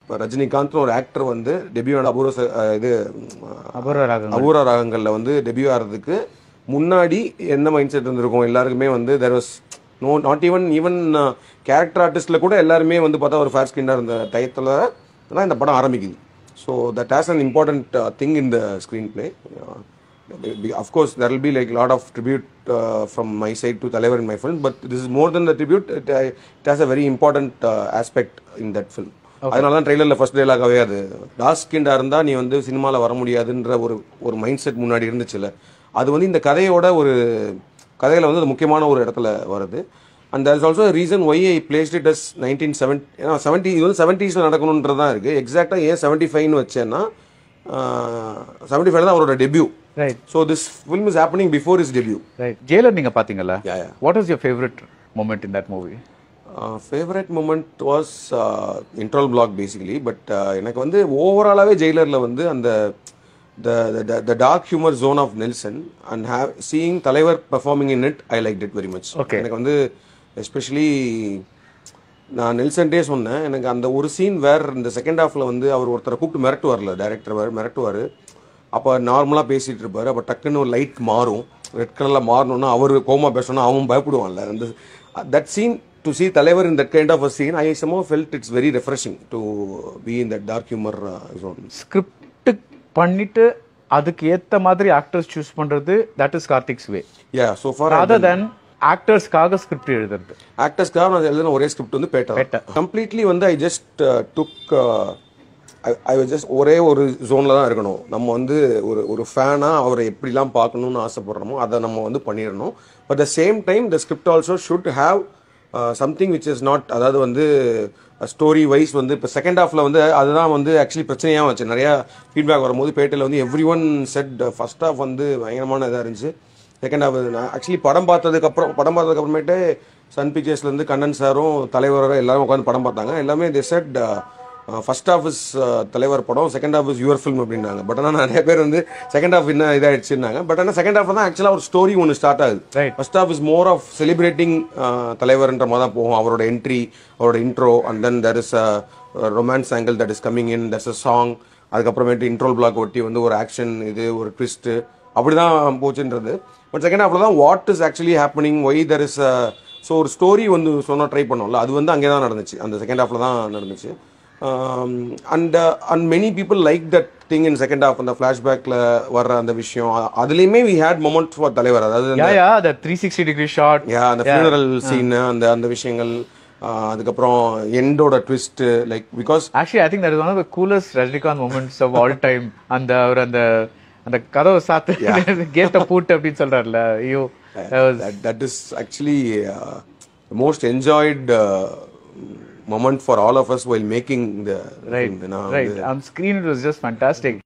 இப்போ ரஜினிகாந்த் ஒரு ஆக்டர் வந்து டெபியூ இது அபூர்வ ராகங்கள்ல வந்து டெபியூ ஆகிறதுக்கு முன்னாடி என்ன மைண்ட் செட் இருந்திருக்கும் எல்லாருக்குமே வந்து there was not even character ஆர்டிஸ்ட்ல கூட எல்லாருமே வந்து பார்த்தா ஒரு ஃபேர் ஸ்கின்னா இருந்த டயத்தில் தான் இந்த படம் ஆரம்பிக்குது. So that has an important thing in the screen play. Of course, there will be like a lot of tribute from my side to Talaivar in my film, but this is more than the tribute. It has a very important aspect in that film. அதனால தான் ட்ரெய்லரில் first டேலாகவே அது dark ஸ்கின்டாக இருந்தால் நீ வந்து சினிமாவில் வர முடியாதுன்ற ஒரு மைண்ட் செட் முன்னாடி இருந்துச்சுல்ல, அது வந்து இந்த கதையோட கதையில் வந்து அது முக்கியமான ஒரு இடத்துல வருது. And there is also reason why I placed it as 1970. ஏன்னா 70 இது வந்து 70s நடக்கணுன்றது தான் இருக்குது. எக்ஸாக்டாக ஏன் 75ன்னு வச்சேன்னா 75 தான் அவரோட debut. Right. So this film is happening before his debut. Right. Jailer நீங்க பாத்தீங்களா? Yeah, yeah. What was your favorite moment in that movie? Favorite moment was intro block basically, but எனக்கு வந்து ஓவராலாவே ஜெயிலர்ல வந்து அந்த the dark humor zone of Nelson and seeing Talaivar performing in it, I liked it very much. Okay. எனக்கு வந்து especially நான் நெல்சன்டே சொன்னேன், எனக்கு அந்த ஒரு சீன் வேர் இந்த செகண்ட் ஹாஃப்ல வந்து அவர் ஒருத்தரை கூப்பிட்டு மிரட்டுவார்ல, டைரக்டர் மிரட்டுவார். அப்போ நார்மலாக பேசிகிட்டு இருப்பார். அப்போ டக்குன்னு ஒரு லைட் மாறும், ரெட் கலரில் மாறணும்னா அவர் கோமா பேசணும்னா அவன் பயப்படுவான்ல. அந்த தட் சீன் டு see தலைவர் in that kind of a scene, I somehow felt it's very refreshing to be in that dark humor zone. Script பண்ணிட்டு அதுக்கு ஏத்த மாதிரி ஆக்டர்ஸ் சூஸ் பண்றது, that is Karthik's way. Yeah, so far rather than ஆக்டர்ஸ்க்காக script எழுதுறது. ஆக்டர்ஸ்க்காக நான் எழுதின ஒரே ஸ்கிரிப்ட் வந்து பேட்டா. கம்ப்ளீட்லி வந்து I just took I just ஒரே ஒரு ஜோனில் தான் இருக்கணும். நம்ம வந்து ஒரு ஃபேனாக அவரை எப்படிலாம் பார்க்கணுன்னு ஆசைப்படுறோமோ அதை நம்ம வந்து பண்ணிடணும். But the same time the script also should have something which is not, அதாவது வந்து ஸ்டோரி வைஸ் வந்து இப்போ செகண்ட் ஹாஃபில் வந்து அதுதான் வந்து ஆக்சுவலி பிரச்சனையாக வச்சு நிறையா ஃபீட்பேக் வரும்போது பேட்டையில் வந்து every one set first half வந்து பயங்கரமான இதாக இருந்துச்சு. செகண்ட் ஹாஃப் நான் ஆக்சுவலி படம் பார்த்ததுக்கப்புறமேட்டு சன் பிக்சர்ஸ்லேருந்து கண்ணன் சாரும் தலைவரும் எல்லாரும் உட்காந்து படம் பார்த்தாங்க. எல்லாமே the set first half is தலைவர் படம், second half is your film அப்படின்னாங்க. பட் ஆனால் நிறைய பேர் வந்து செகண்ட் ஹாஃப் என்ன இதாகிடுச்சுன்னாங்க. பட் ஆனால் செகண்ட் ஹாஃப் தான் ஆக்சுவலாக ஒரு ஸ்டோரி ஒன்று ஸ்டார்ட் ஆகுது. First half is more of celebrating தலைவர்ன்ற மாதிரி தான் போகும். அவரோட என்ட்ரி, அவரோட intro, and then there is a romance angle that is coming in, that's a song. அதுக்கப்புறமேட்டு இன்ட்ரோல் பிளாக் ஒட்டி வந்து ஒரு ஆக்ஷன், இது ஒரு ட்விஸ்ட்டு, அப்படி தான் போச்சுன்றது. பட் செகண்ட் ஹாஃபில் தான் what is actually happening, Y there is so ஒரு ஸ்டோரி வந்து சொன்னால் ட்ரை பண்ணோம்ல, அது வந்து அங்கே தான் நடந்துச்சு, அந்த செகண்ட் ஹாஃபில் தான் நடந்துச்சு. And many people like that thing in second half, அந்த flashbackல வர்ற அந்த விஷயம் அதுலயுமே we had moments for தலைவர். அதாவது the 360 degree shot, அந்த funeral scene, அந்த விஷயங்கள், அதுக்கப்புறம் எண்டோட twist, like because actually I think that is one of the coolest Rajnikant moments of all time. அந்த கதவை சாத்து கேட்ட பூட்டு அப்படின்னு சொல்றாருல, ஐயோ, that is actually the most enjoyed moment for all of us while making the right. On screen it was just fantastic.